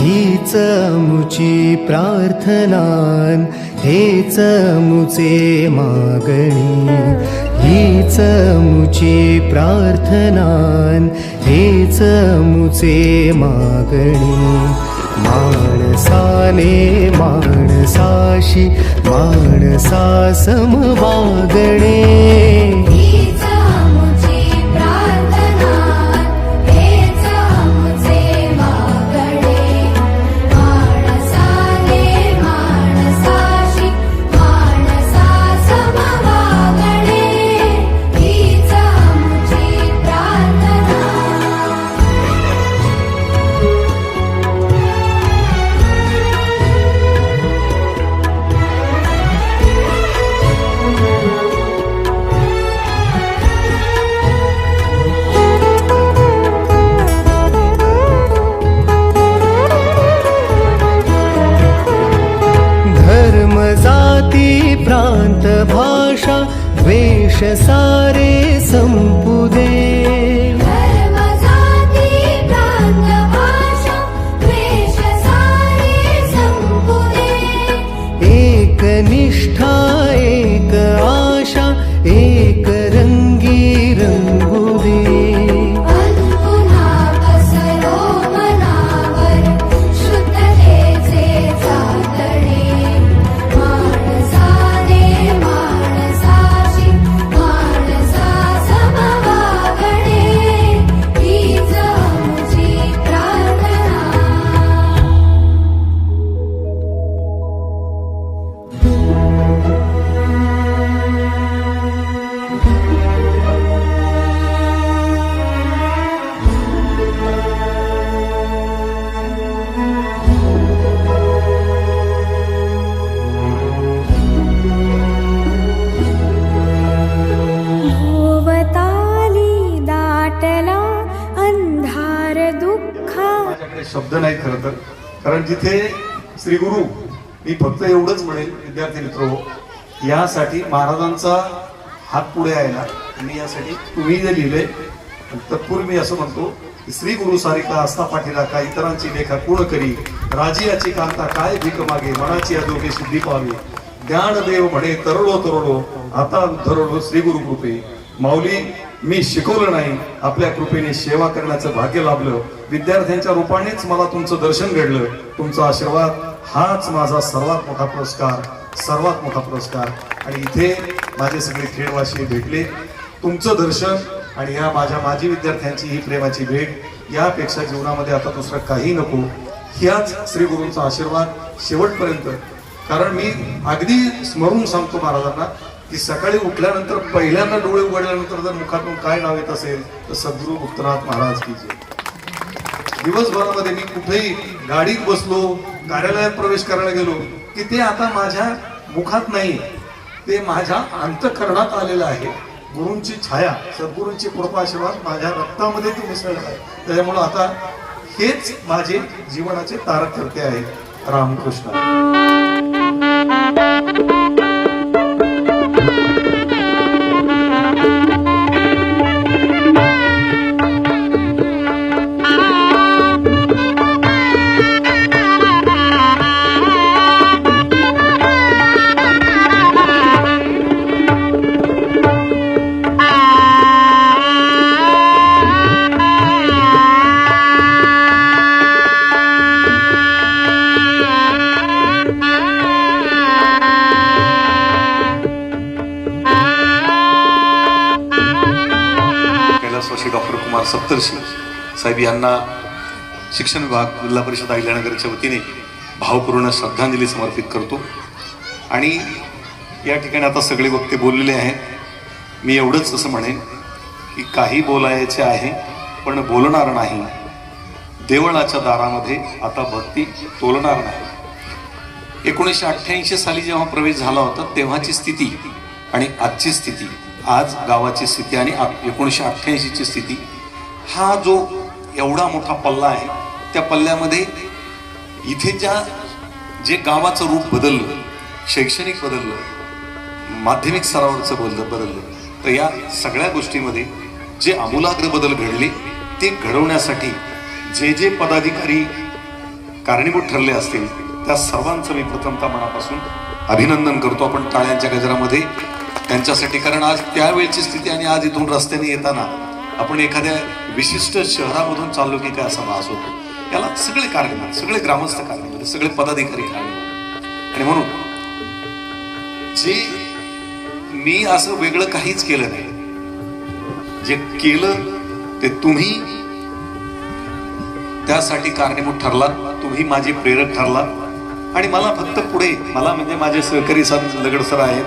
हीच मुची प्रार्थनान, हेच मुचे मागणी. हीच मुची प्रार्थनान, हेच मुचे मागणी. माणसाने माणसाशी माणसा समवागणे. जाती प्रांत भाषा द्वेष सारे संपू दे. धर्म जाती प्रांत भाषा द्वेष सारे संपू दे. एक निष्ठा एक आशा एक रंगी रंगू दे. शब्द नाही खरं तर, कारण जिथे श्री गुरु, मी फक्त एवढंच म्हणेल विद्यार्थी मित्र, यासाठी महाराजांचा हात पुढे यायला आणि यासाठी तुम्ही जे लिहिले. तत्पूर्वी मी असं म्हणतो की श्री गुरु सारिका असता पाठीला का इतरांची लेखा पूर्ण करी. राजियाची कांता काय भीक मागे, मनाची अदोगे शुद्धी पावे. ज्ञानदेव म्हणे तरळो तरळो आता धरलो श्री गुरु कृपे. माऊली, मी शिकवलं नाही, आपल्या कृपेने सेवा करण्याचं भाग्य लाभलं. विद्यार्थ्यांच्या रूपानेच मला तुमचं दर्शन घडलं. तुमचा आशीर्वाद हाच माझा सर्वात मोठा पुरस्कार, सर्वात मोठा पुरस्कार. आणि इथे माझे सगळे खेळवाशी भेटले. तुमचं दर्शन आणि या माझ्या माजी विद्यार्थ्यांची ही प्रेमाची भेट, यापेक्षा जीवनामध्ये आता दुसरं काही नको. ह्याच श्री गुरूंचा आशीर्वाद शेवटपर्यंत. कारण मी अगदी स्मरून सांगतो महाराजांना की सकाळी उठल्यानंतर पहिल्यांदा डोळे उघडल्यानंतर जर मुखातून काय नाव येत असेल तर सद्गुरू मुक्तनाथ महाराज की जय. दिवसभरामध्ये मी कुठेही गाडीत बसलो, कार्यालयात प्रवेश करायला गेलो की ते आता माझ्या मुखात नाही, ते माझ्या अंतःकरणात आलेलं आहे. गुरूंची छाया, सद्गुरूंची कृपा आशीर्वाद माझ्या रक्तामध्ये ते मिसळलं आहे. त्याच्यामुळं आता हेच माझे जीवनाचे तारक करते आहे. रामकृष्ण. डॉक्टर कुमार सप्तर्षी साहेब यांना शिक्षण विभाग, जिल्हा परिषद अहिल्यानगरच्या वतीने भावपूर्ण श्रद्धांजली समर्पित करतो. आणि या ठिकाणी आता सगळे वक्ते बोललेले आहेत. मी एवढंच असं म्हणेन की काही बोलायचे आहे पण बोलणार नाही. देवळाच्या दारामध्ये आता भक्ती तोलणार नाही. 1988 साली जेव्हा प्रवेश झाला होता तेव्हाची स्थिती आणि आजची स्थिती, आज गावाची स्थिती आणि 1988ची स्थिती, हा जो एवढा मोठा पल्ला आहे, त्या पल्ल्यामध्ये इथे जे गावाचं रूप बदललं, शैक्षणिक बदललं, माध्यमिक स्तरावरचं बदललं, तर या सगळ्या गोष्टीमध्ये जे आमूलाग्र बदल घडले ते घडवण्यासाठी जे पदाधिकारी कारणीभूत ठरले असतील त्या सर्वांचं मी प्रथमतः मनापासून अभिनंदन करतो आपण टाळ्यांच्या गजरामध्ये त्यांच्यासाठी. कारण आज त्यावेळची स्थिती आणि आज इथून रस्त्याने येताना आपण एखाद्या विशिष्ट शहरामधून चाललो की काय असा भास होतो. याला सगळे कारणीभूत, सगळे ग्रामस्थ कारणीभूत, सगळे पदाधिकारी कारणीभूत. आणि म्हणून जे मी असं वेगळं काहीच केलं नाही, जे केलं ते तुम्ही त्यासाठी कारणीभूत ठरला, तुम्ही माझे प्रेरक ठरला. आणि मला फक्त पुढे मला म्हणजे माझे सहकारी साहेब लगड सर आहेत,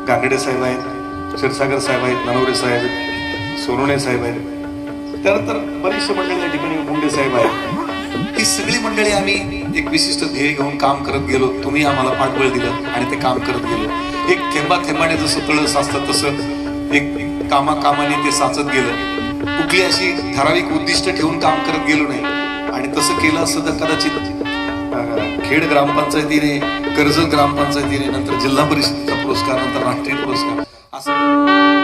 गांगडे साहेब आहेत, क्षीरसागर साहेब आहेत, ननवरे साहेब आहेत, सोनवणे साहेब आहेत, त्यानंतर बरीचशी मंडळी या ठिकाणी गुंडे साहेब आहेत. ही सगळी मंडळी आम्ही एक विशिष्ट ध्येय घेऊन काम करत गेलो. तुम्ही आम्हाला पाठबळ दिलं आणि ते काम करत गेलो. एक थेंबाथेंबाने जसं तळ साचतं तसं एक कामाकामाने ते साचत गेलं. कुठली अशी ठराविक उद्दिष्ट ठेवून काम करत गेलो नाही. आणि तसं केलं असतं तर कदाचित खेड ग्रामपंचायतीने, कर्जत ग्रामपंचायतीने, नंतर जिल्हा परिषदेचा पुरस्कार, नंतर राष्ट्रीय पुरस्कार असं